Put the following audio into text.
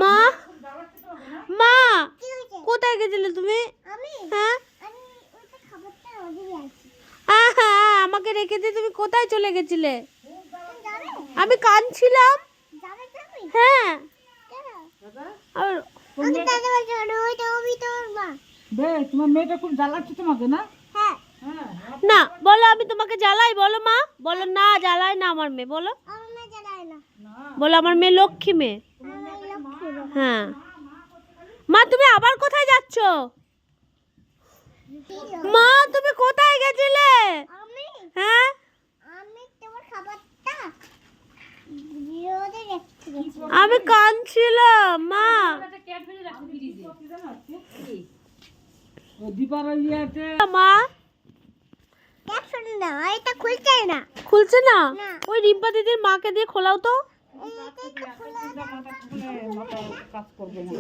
মা মা কোথায় গেছিলে তুমি? হ্যাঁ আমাকে রেখে দিয়ে তুমি কোথায় চলে গেছিলে? আমি কাঁদছিলাম। হ্যাঁ তোমার মেয়েটা খুব জ্বালাচ্ছে তোমাকে না? না বলো আমি তোমাকে জ্বালাই? বলো মা, বলো না জ্বালাই না আমার মেয়ে, বলো বলো আমার মেয়ে লক্ষ্মী মেয়ে। হ্যাঁ মা তুমি আবার কোথায় যাচ্ছ? মা তুমি কোথায় গেছিলে? হ্যাঁ আমি কাঁদছিলাম মা। মা খুলছে না? ওই রিম্পা দিদির মাকে দিয়ে খোলাও তো। কাজ করবে না।